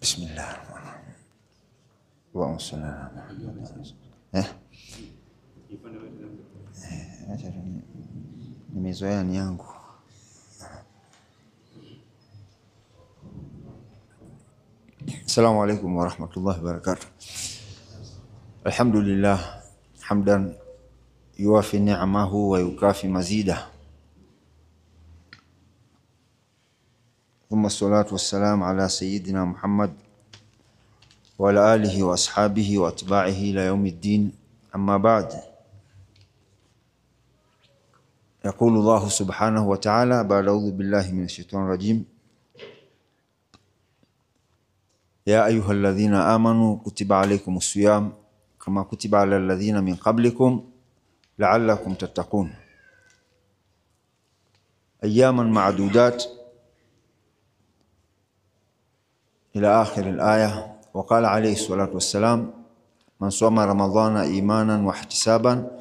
Bismillahirrahmanirrahim. Allahumma salli ala Muhammad. Nimezoea ni yangu. Assalamu alaykum wa rahmatullahi wa barakatuh. Alhamdulillah hamdan yuwafi ni'amahu wa yukafi mazida. Thumma salatu wassalamu ala sayyidina Muhammad wa ala alihi wa ashabihi wa atba'ihi ila yawmiddin. Amma ba'd. يقول الله سبحانه وتعالى بعد أعوذ بالله من الشيطان الرجيم يا أيها الذين آمنوا كتب عليكم الصيام كما كتب على الذين من قبلكم لعلكم تتقون أياما معدودات إلى آخر الآية. وقال عليه الصلاة والسلام من صام رمضان إيمانا واحتسابا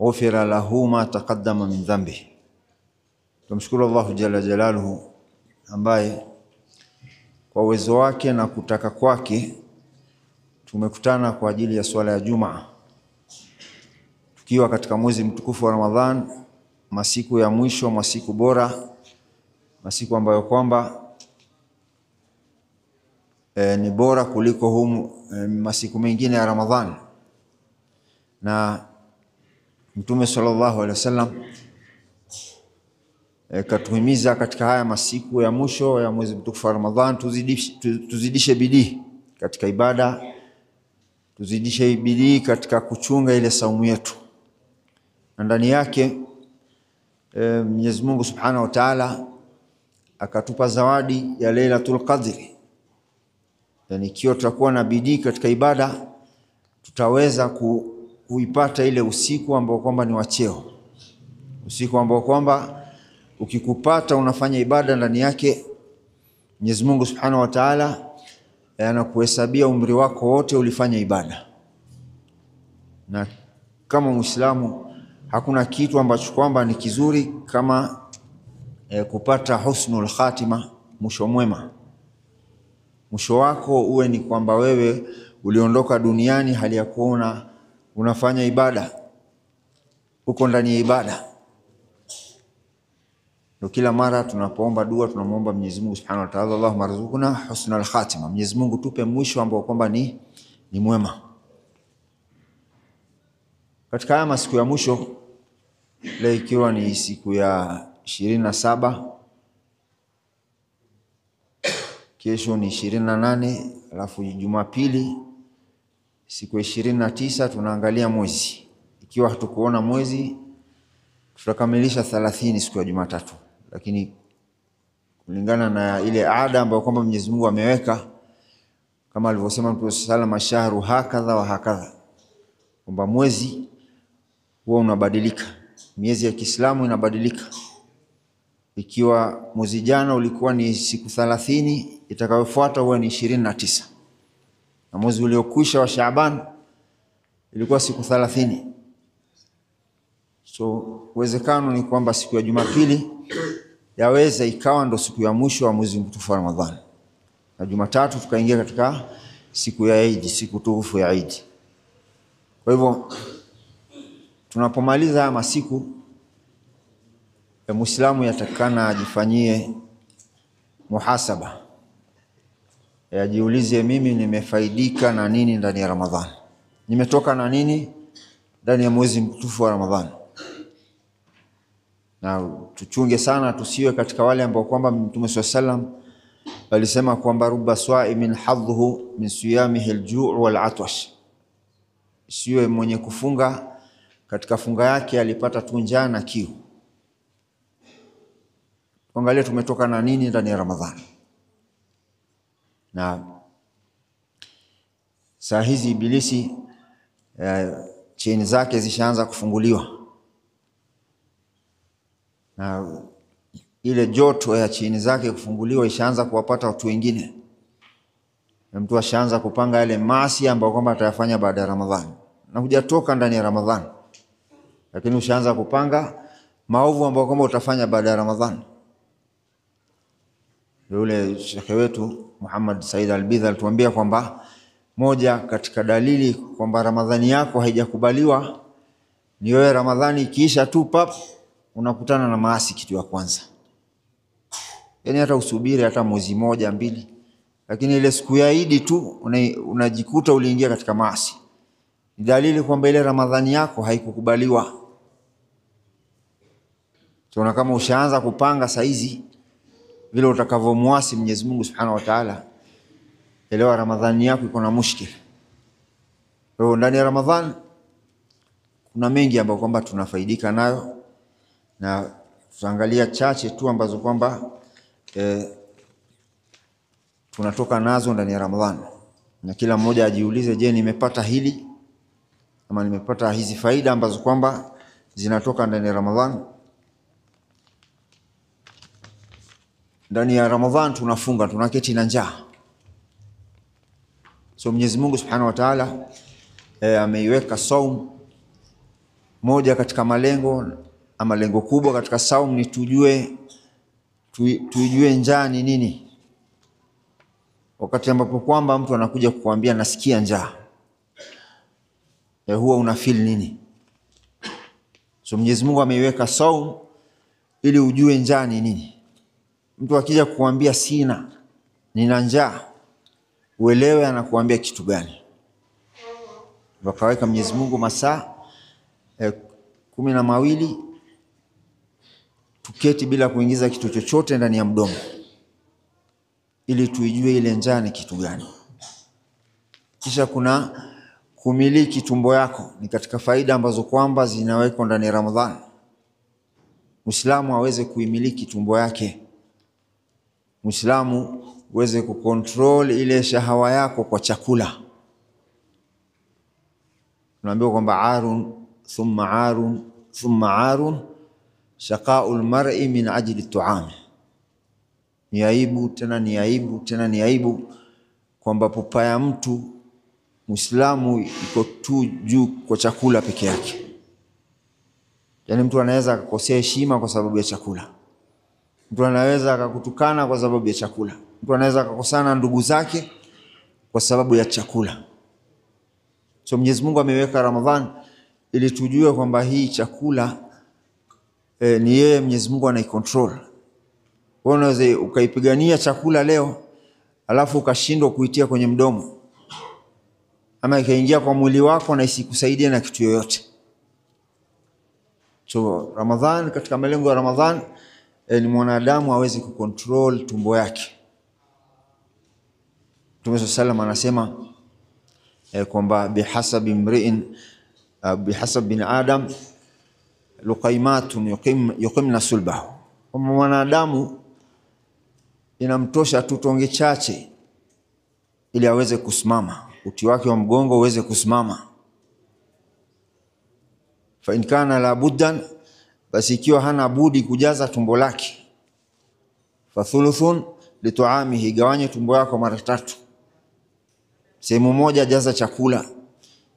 غفر له ما تقدم من ذنبه. Tumshukuru Allah jalla jalaluhu ambaye kwa uwezo wake na kutaka kwake tumekutana kwa ajili ya swala ya Jumaa, tukiwa katika mwezi mtukufu wa Ramadhan, masiku ya mwisho, masiku bora, masiku ambayo kwamba ni bora kuliko masiku mengine ya Ramadhan. Na Mtume sallallahu alaihi wasallam katuhimiza katika haya masiku ya mwisho ya mwezi mtukufu wa Ramadhan tuzidishe bidii katika ibada, tuzidishe bidii katika kuchunga ile saumu yetu. Na ndani yake Mwenyezi Mungu Subhanahu wa Ta'ala akatupa zawadi ya Lailatul Qadr. Yani ikiwa tutakuwa na bidii katika ibada tutaweza kuipata ile usiku ambao kwamba ni wacheo, usiku ambao kwamba ukikupata unafanya ibada ndani yake, Mwenyezi Mungu Subhanahu wa Ta'ala anakuhesabia umri wako wote ulifanya ibada. Na kama Muislamu hakuna kitu ambacho kwamba ni kizuri kama kupata husnul khatima, mwisho mwema. Mwisho wako uwe ni kwamba wewe uliondoka duniani hali ya kuona unafanya ibada, uko ndani ya ibada. Ndio kila mara tunapoomba dua tunamuomba Mwenyezi Mungu Subhanahu wa Ta'ala, Allahumma rzuqna husnal khatima, Mwenyezi Mungu tupe mwisho ambao kwamba ni mwema. Katika haya masiku ya mwisho, leo ikiwa ni siku ya 27, kesho ni 28, alafu Jumapili siku ya 29 tunaangalia mwezi. Ikiwa hatukuona mwezi tutakamilisha 30 siku ya Jumatatu. Lakini kulingana na ile ada ambayo kwamba Mwenyezi Mungu ameweka, kama alivyosema Mtume sallallahu shahru hakadha wa hakadha, kwamba mwezi huwa unabadilika, miezi ya Kiislamu inabadilika. Ikiwa mwezi jana ulikuwa ni siku 30, itakayofuata huwa ni 29. Na mwezi uliokwisha wa Shaaban ilikuwa siku 30. So uwezekano ni kwamba siku ya Jumapili yaweza ikawa ndo siku ya mwisho wa mwezi mtukufu wa Ramadhani, na Jumatatu tukaingia katika siku ya Eid, siku tukufu ya Eid. Kwa hivyo tunapomaliza masiku ya Muislamu yatakana ajifanyie muhasaba, yajiulize, mimi nimefaidika na nini ndani ya Ramadhani, nimetoka na nini ndani ya mwezi mtukufu wa Ramadhani. Na tuchunge sana tusiwe katika wale ambao kwamba Mtume sallam alisema kwamba rubba swa'imin hadhuhu min siyamihi al-ju' wal-'atwash, siwe mwenye kufunga katika funga yake alipata tu njaa na kiu. Tuangalie tumetoka na nini ndani ya Ramadhani. Na saa hizi ibilisi cheni zake zishaanza kufunguliwa, na ile joto ya chini zake kufunguliwa ishaanza kuwapata watu wengine. Na mtu ashaanza kupanga yale maasi ambayo kwamba atayafanya baada ya Ramadhani, na hujatoka ndani ya Ramadhani, lakini ushaanza kupanga maovu ambayo kwamba utafanya baada ya Ramadhani. Yule shekhe wetu Muhammad Said Al-Bidha alituambia kwamba moja katika dalili kwamba Ramadhani yako haijakubaliwa ni wewe Ramadhani ikiisha tu pap unakutana na maasi kitu ya kwanza. Yaani hata usubiri hata mwezi moja mbili, lakini ile siku ya Eid tu unajikuta uliingia katika maasi. Ni dalili kwamba ile Ramadhani yako haikukubaliwa. Tunaona kama ushaanza kupanga saizi vile utakavyomuasi Mwenyezi Mungu Subhanahu wa Ta'ala, elewa Ramadhani yako iko na mushkil. Kwa hiyo ndani ya Ramadhani kuna mengi ambayo kwamba tunafaidika nayo, na tutaangalia chache tu ambazo kwamba tunatoka nazo ndani ya Ramadhani. Na kila mmoja ajiulize, je, nimepata hili ama nimepata hizi faida ambazo kwamba zinatoka ndani ya Ramadhani? Ndani ya Ramadhani tunafunga, tunaketi na njaa. So Mwenyezi Mungu Subhanahu wa Ta'ala ameiweka saum, moja katika malengo ama lengo kubwa katika saum ni tujue njaa ni nini. Wakati ambapo kwamba mtu anakuja kukuambia nasikia njaa, huwa una feel nini? So Mwenyezi Mungu ameiweka saum ili ujue njaa ni nini. Mtu akija kukuambia nina njaa, uelewe anakuambia kitu gani. Wakaweka Mwenyezi Mungu masaa 12 tuketi bila kuingiza kitu chochote ndani ya mdomo, ili tuijue ile njaa ni kitu gani. Kisha kuna kumiliki tumbo yako, ni katika faida ambazo kwamba zinawekwa ndani ya Ramadhani. Muislamu aweze kuimiliki tumbo yake, Muislamu uweze kucontrol ile shahawa yako kwa chakula. Tunaambiwa kwamba arun thumma arun shaqaul mar'i min ajli at-tu'am. Ni aibu tena ni aibu tena ni aibu kwamba pupa ya mtu Muislamu iko tu juu kwa chakula peke yake. Yaani mtu anaweza akakosea heshima kwa sababu ya chakula. Mtu anaweza akakutukana kwa sababu ya chakula. Mtu anaweza akakosana ndugu zake kwa sababu ya chakula. So Mwenyezi Mungu ameweka Ramadhani ili tujue kwamba hii chakula ni yeye Mwenyezi Mungu anaicontrol. Wewe unaweza ukaipigania chakula leo alafu ukashindwa kuitia kwenye mdomo, ama ikaingia kwa mwili wako na isikusaidia na kitu yoyote. So Ramadhani, katika malengo ya Ramadhani ni mwanadamu aweze kucontrol tumbo yake. Mtume sallallahu anasema kwamba bihasabi bin Adam luqaimatun yuqimna sulbahu. Kwamba mwanadamu inamtosha tu tonge chache ili aweze kusimama, uti wake wa mgongo uweze kusimama. Fa in kana la buddan, basi ikiwa hana budi kujaza tumbo lake, fa thuluthun lituamihi, gawanye tumbo yako mara 3. Sehemu moja jaza chakula,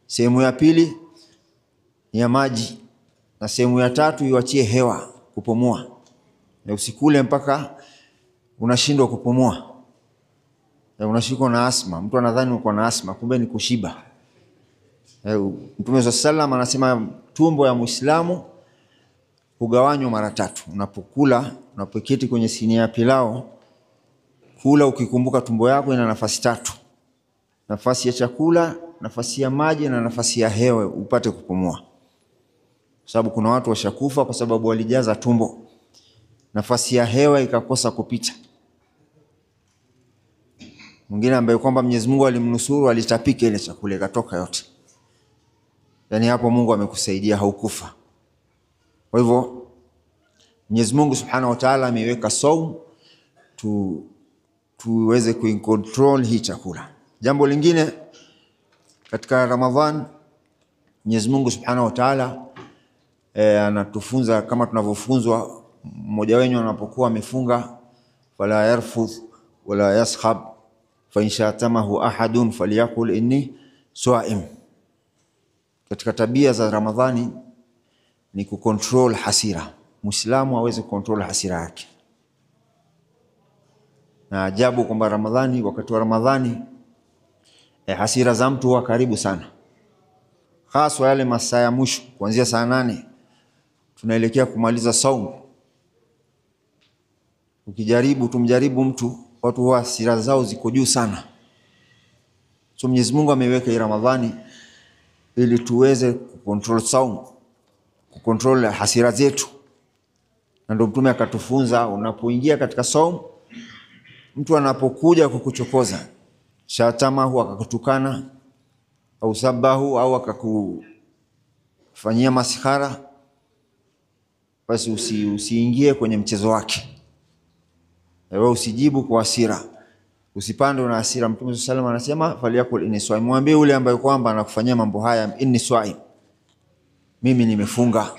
sehemu ya pili ni ya maji, na sehemu ya 3 iwachie hewa kupumua. Na usikule mpaka unashindwa kupumua. Na unashikwa na asma. Mtu anadhani uko na asma, kumbe ni kushiba. Mtume sallallahu anasema tumbo ya Muislamu hugawanywa mara 3. Unapokula, unapoketi kwenye sinia ya pilau, kula ukikumbuka tumbo yako ina nafasi 3. Nafasi ya chakula, nafasi ya maji na nafasi ya hewa upate kupumua. Kwa sababu kuna watu washakufa kwa sababu walijaza tumbo, nafasi ya hewa ikakosa kupita. Mwingine ambaye kwamba Mwenyezi Mungu alimnusuru alitapika ile chakula ikatoka yote. Yaani hapo Mungu amekusaidia, haukufa. Kwa hivyo Mwenyezi Mungu Subhanahu wa Ta'ala ameweka saum tuweze kucontrol hii chakula. Jambo lingine katika Ramadhan, Mwenyezi Mungu Subhanahu wa Ta'ala anatufunza kama tunavyofunzwa, mmoja wenu anapokuwa amefunga, fala yarfuth wala yaskhab fa in shatamahu ahadun falyaqul inni sa'im. Katika tabia za Ramadhani ni kucontrol hasira. Muislamu aweze kucontrol hasira yake. Na ajabu kwamba Ramadhani, wakati wa Ramadhani hasira za mtu huwa karibu sana, hasa yale masaa ya mwisho kuanzia saa 8 tunaelekea kumaliza saumu. Tumjaribu mtu, watu huwa hasira zao ziko juu sana. So Mwenyezi Mungu ameweka hii Ramadhani ili tuweze kucontrol saumu, kucontrol hasira zetu. Na ndio Mtume akatufunza, unapoingia katika saumu, mtu anapokuja kukuchokoza, shatamahu, akakutukana au sabahu au akakufanyia masihara, basi usiingie kwenye mchezo wake. Wewe usijibu kwa hasira, usipande na hasira. Mtume sallallahu alayhi wasallam anasema faliyakul inni swaim, mwambie yule ambaye kwamba anakufanyia mambo haya, inni swaim, mimi nimefunga.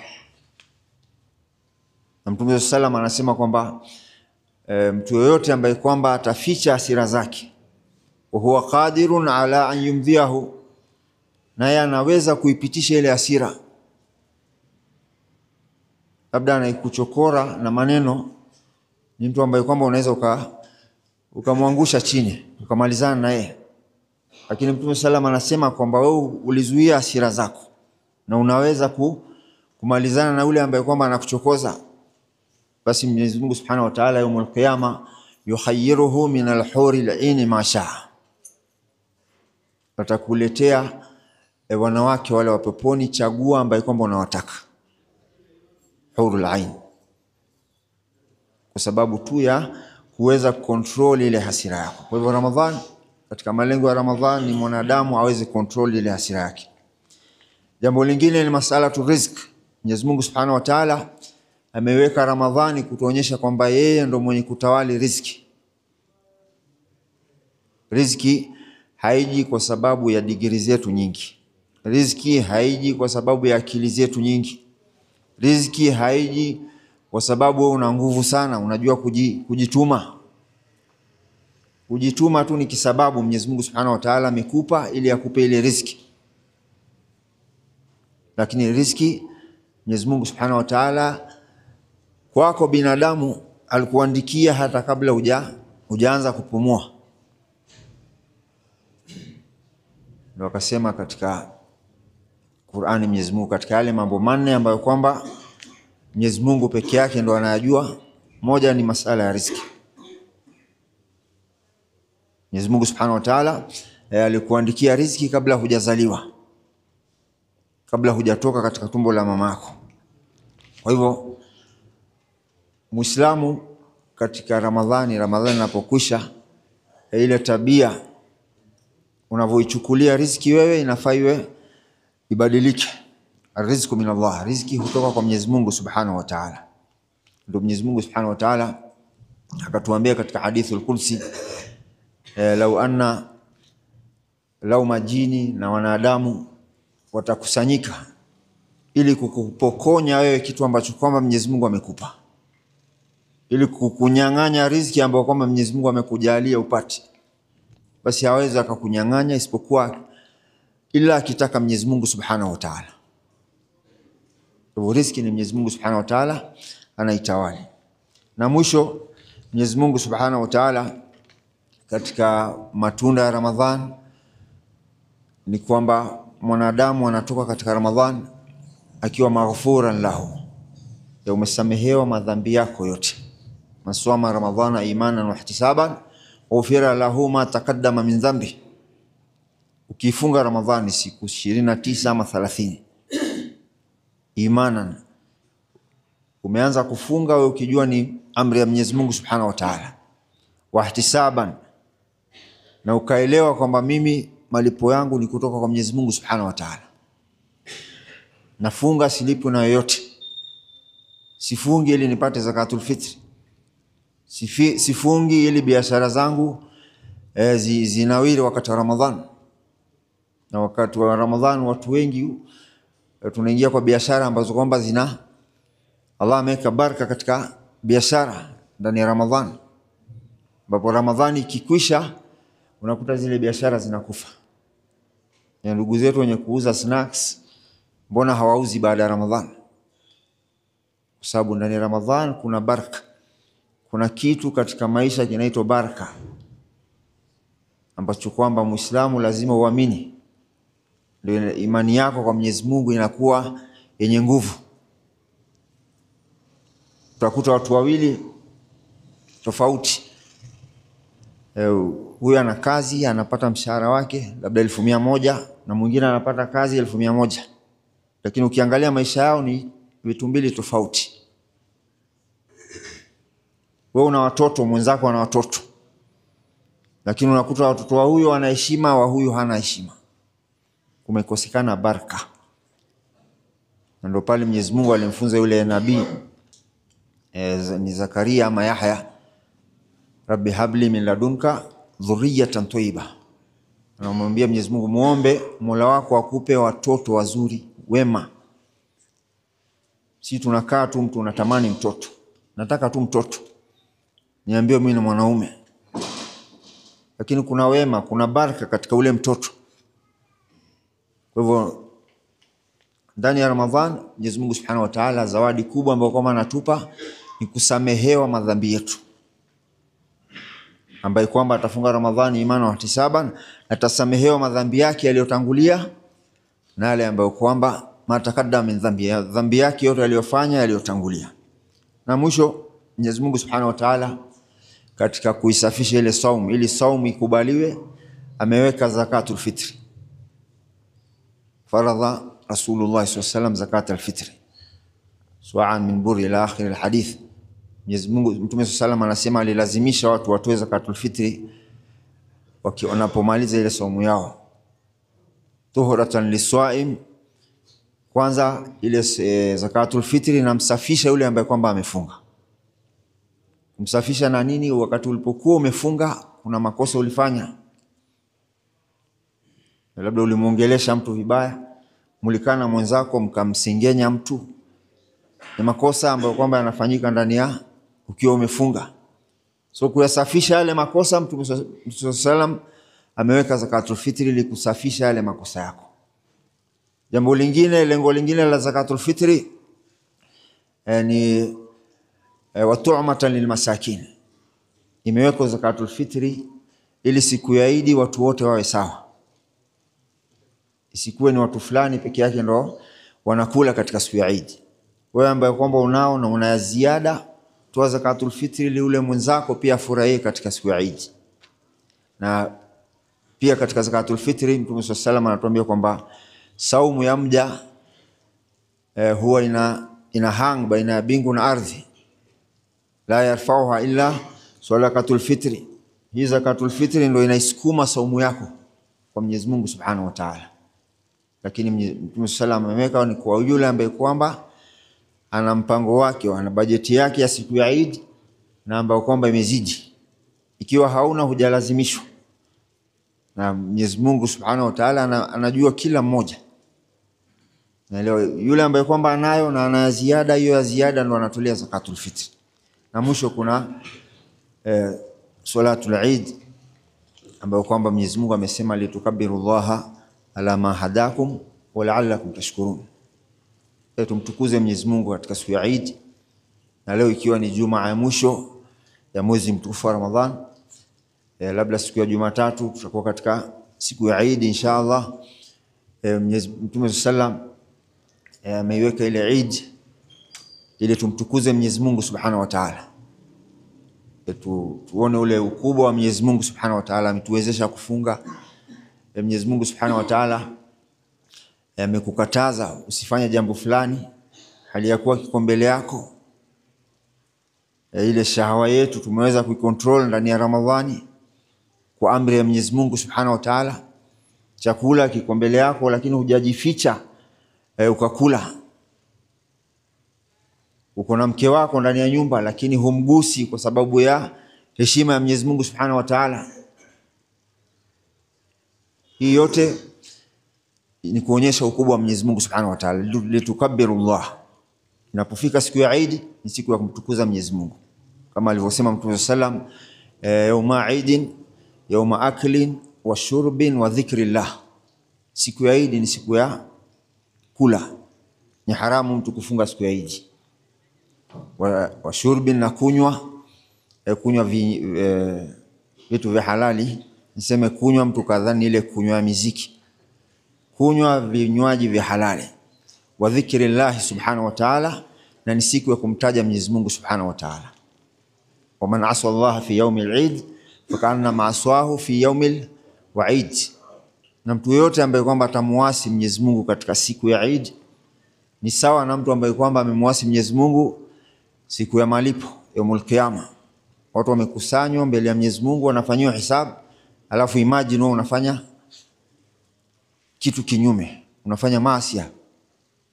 Na Mtume sallallahu alayhi wasallam anasema kwamba mtu yoyote ambaye kwamba ataficha hasira zake, wa huwa qadirun ala an yumdhiahu, naye anaweza kuipitisha ile hasira, labda anaikuchokora na maneno, ni mtu ambaye kwamba unaweza ukamwangusha chini ukamalizana naye. Lakini Mtume sallam anasema kwamba wewe ulizuia hasira zako na unaweza kumalizana na yule ambaye kwamba anakuchokoza, basi Mwenyezi Mungu Subhanahu wa Ta'ala yaumul qiyama yukhayyiruhu min al-huri al-ain ma shaa, atakuletea wanawake wale wa peponi, chagua ambaye kwamba unawataka, hurul ain, kwa sababu tu ya kuweza control ile hasira yako. Kwa hivyo Ramadhan, katika malengo ya Ramadhan ni mwanadamu aweze control ile hasira yake. Jambo lingine ni masala tu riziki. Mwenyezi Mungu Subhanahu wa Ta'ala ameweka Ramadhani kutuonyesha kwamba yeye ndo mwenye kutawali riziki. Riziki haiji kwa sababu ya digiri zetu nyingi. Riziki haiji kwa sababu ya akili zetu nyingi. Riziki haiji kwa sababu wewe una nguvu sana, unajua kujituma. Kujituma tu ni kisababu Mwenyezi Mungu Subhanahu wa Ta'ala amekupa ili akupe ile riziki. Lakini riziki Mwenyezi Mungu Subhanahu wa Ta'ala kwako binadamu alikuandikia hata kabla hujaanza kupumua. Ndio akasema katika Qur'ani Mwenyezi Mungu, katika yale mambo manne ambayo kwamba Mwenyezi Mungu peke yake ndo anayajua, moja ni masala ya riziki. Mwenyezi Mungu Subhanahu wa Ta'ala alikuandikia riziki kabla hujazaliwa, kabla hujatoka katika tumbo la mamako. Kwa hivyo Muislamu katika Ramadhani inapokwisha, ile tabia unavyoichukulia riziki wewe inafaa iwe ibadilike. Riziki min Allah, riziki hutoka kwa Mwenyezi Mungu Subhanahu wa Ta'ala. Ndio Mwenyezi Mungu Subhanahu wa Ta'ala akatuambia katika hadithul Qudsi, lau majini na wanadamu watakusanyika ili kukupokonya wewe kitu ambacho kwamba Mwenyezi Mungu amekupa, ili kukunyang'anya riziki ambayo kwamba Mwenyezi Mungu amekujalia upate, basi hawezi akakunyang'anya isipokuwa ila akitaka Mwenyezi Mungu Subhanahu wa Ta'ala. Riziki ni Mwenyezi Mungu Subhanahu wa Ta'ala anaitawali. Na mwisho Mwenyezi Mungu Subhanahu wa Ta'ala katika matunda ya Ramadhan ni kwamba mwanadamu anatoka katika Ramadhan akiwa maghfuran lahu, ya umesamehewa madhambi yako yote. Maswama Ramadhana imanan wa ihtisaban ghufira lahu ma taqaddama min dhanbi. Ukifunga Ramadhani siku 29 ama 30 imanan, umeanza kufunga wewe ukijua ni amri ya Mwenyezi Mungu Subhanahu wa Ta'ala, wa ihtisaban, na ukaelewa kwamba mimi malipo yangu ni kutoka kwa Mwenyezi Mungu Subhanahu wa Ta'ala. Nafunga silipo na yoyote. Sifungi ili nipate zakatul fitri. Sifungi ili biashara zangu zinawiri wakati wa Ramadhan. Na wakati wa Ramadhan watu wengi tunaingia kwa biashara ambazo kwamba Allah ameweka baraka katika biashara ndani ya Ramadhan. Bapo Ramadhani ikikwisha unakuta zile biashara zinakufa. Ya ndugu zetu wenye kuuza snacks, mbona hawauzi baada ya Ramadhan? Kwa sababu ndani ya Ramadhan kuna baraka, kuna kitu katika maisha kinaitwa baraka, ambacho kwamba Muislamu lazima uamini. Ndio imani yako kwa Mwenyezi Mungu inakuwa yenye nguvu. Utakuta watu wawili tofauti. Huyu ana kazi, anapata mshahara wake labda 1,100 na mwingine anapata kazi 1,100. Lakini ukiangalia maisha yao ni vitu mbili tofauti. Wewe una watoto, mwenzako ana watoto. Lakini unakuta watoto wa huyu wana heshima, wa huyu hana heshima. Kumekosekana baraka. Na ndio pale Mwenyezi Mungu alimfunza yule nabii ni Zakaria ama Yahya, Rabbi habli min ladunka dhurriyatan tayyiba. Anamwambia Mwenyezi Mungu, muombe Mola wako akupe watoto wazuri wema. Si tunakaa tu mtu unatamani mtoto, nataka tu mtoto, niambie mimi ni mwanaume. Lakini kuna wema, kuna baraka katika ule mtoto. Kwa hivyo ndani ya Ramadhan Mwenyezi Mungu Subhanahu wa Ta'ala zawadi kubwa ambayo kama anatupa ni kusamehewa madhambi yetu, ambaye kwamba atafunga Ramadhani imani wa ihtisaban, atasamehewa madhambi yake yaliyotangulia na yale ambayo kwamba matakadda min dhambi yake yote aliyofanya yaliyotangulia. Na mwisho Mwenyezi Mungu Subhanahu wa Ta'ala katika kuisafisha ile saumu, ili saumu ikubaliwe, ameweka zakatul fitri. Faradha Rasulullah sallallahu alaihi wasallam zakat al-fitri su'an min buri ila akhir al-hadith. Mwenyezi Mungu Mtume sallallahu alaihi wasallam anasema alilazimisha watu watoe zakatul fitri wanapomaliza ile saumu yao. Tuhuratan liswaim, kwanza ile zakatul fitri inamsafisha yule ambaye kwamba amefunga. Kumsafisha na nini? Wakati ulipokuwa umefunga kuna makosa ulifanya, labda ulimuongelesha mtu vibaya, mulikana mwenzako mkamsengenya mtu, ni makosa ambayo kwamba yanafanyika ndani ya ukiwa umefunga. So kuyasafisha yale makosa, Mtume sallam ameweka zakatul fitri ili kusafisha yale makosa yako. Jambo lingine, lengo lingine la zakatul fitri ni watu'matan lilmasakin. Imewekwa zakatul fitri ili siku ya Eid watu wote wawe sawa, isikuwe ni watu fulani peke yake ndo wanakula katika siku ya Eid. Wewe ambaye kwamba unao na una ziada, toa zakatul fitri ili ule mwenzako pia afurahie katika siku ya Eid. Na pia katika zakatul fitri Mtume sallallahu alaihi wasallam anatuambia kwamba saumu ya mja huwa ina hang baina ya bingu na ardhi, la yarfauha illa zakatul fitri. Hii zakatul fitri ndio inaisukuma saumu yako kwa Mwenyezi Mungu Subhanahu wa Ta'ala. Lakini Mtume sallallahu alaihi wasallam ameweka ni kwa yule ambaye kwamba ana mpango wake, ana bajeti yake ya siku ya Eid na ambayo kwamba imezidi. Ikiwa hauna hujalazimishwa. Na Mwenyezi Mungu Subhanahu wa Ta'ala anajua kila mmoja. Na leo yule ambaye kwamba anayo na ana ziada, hiyo ya ziada ndo anatolea zakatul fitr. Na mwisho kuna salatul Eid ambayo kwamba Mwenyezi Mungu amesema litukabbirullaha ala ma hadakum wa la'allakum tashkurun. Tumtukuze Mwenyezi Mungu katika siku ya Eid. Na leo ikiwa ni Jumaa ya mwisho ya mwezi mtukufu wa Ramadhan, labda siku ya Jumatatu tutakuwa katika siku ya Eid inshallah. Mtume sallam ameiweka ile Eid ili tumtukuze Mwenyezi Mungu Subhanahu wa Ta'ala. Tuone ule ukubwa wa Mwenyezi Mungu Subhanahu wa Ta'ala, ametuwezesha kufunga. Mwenyezi Mungu Subhanahu wa Ta'ala amekukataza usifanye jambo fulani hali ya kuwa kiko mbele yako. Ile shahawa yetu tumeweza kuikontrol ndani ya Ramadhani kwa amri ya Mwenyezi Mungu Subhanahu wa Ta'ala. Chakula kiko mbele yako lakini hujajificha ukakula. Uko na mke wako ndani ya nyumba lakini humgusi kwa sababu ya heshima ya Mwenyezi Mungu Subhanahu wa Ta'ala. Hii yote ni kuonyesha ukubwa wa Mwenyezi Mungu Subhanahu wa Ta'ala. Litukabbirullaha. Inapofika siku ya Eid ni siku ya kumtukuza Mwenyezi Mungu. Kama alivyosema Mtume sallam, yauma Eidin yauma aklin wa shurbin wa dhikrillah. Siku ya Eid ni siku ya kula. Ni haramu mtu kufunga siku ya Eid. Wa shurbin, na kunywa, kunywa vitu vya halali, niseme kunywa mtu kadhani ile kunywa muziki, kunywa vinywaji vya halali. Wa dhikrillah subhanahu wa ta'ala, na ni siku ya kumtaja Mwenyezi Mungu subhanahu wa ta'ala. Wa man asa Allah fi yawm al-Eid fakana ma'aswahu fi yawm al-Wa'id, na mtu yote ambaye kwamba atamuasi Mwenyezi Mungu katika siku ya Eid ni sawa na mtu ambaye kwamba amemuasi Mwenyezi Mungu siku ya malipo, yaumul qiyama. Watu wamekusanywa mbele ya Mwenyezi Mungu wanafanywa hisabu, alafu imagine wewe unafanya kitu kinyume, unafanya maasi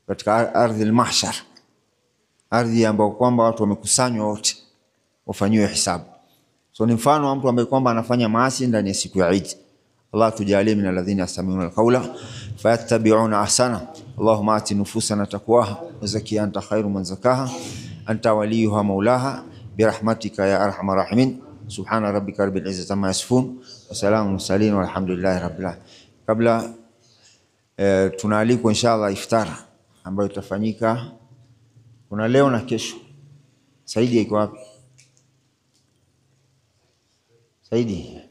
katika ardhi al-mahshar, ardhi ambayo kwamba watu wamekusanywa wote wafanywe hisabu. So ni mfano wa mtu ambaye kwamba anafanya maasi ndani ya siku ya Eid. Allah tujalie min alladhina yastami'una alqawla fayattabi'una ahsana. Allahumma ati nufusana taqwaha wa zakkiha anta khairu man zakkaha anta waliyuha maulaha birahmatika ya arhamar rahimin. Subhana rabbika rabbil izzati amma yasifun wa salamun mursalin walhamdulillahi rabbil alamin. Kabla tunaalikwa inshallah iftar ambayo itafanyika kuna leo na kesho. Saidi yuko wapi? Saidi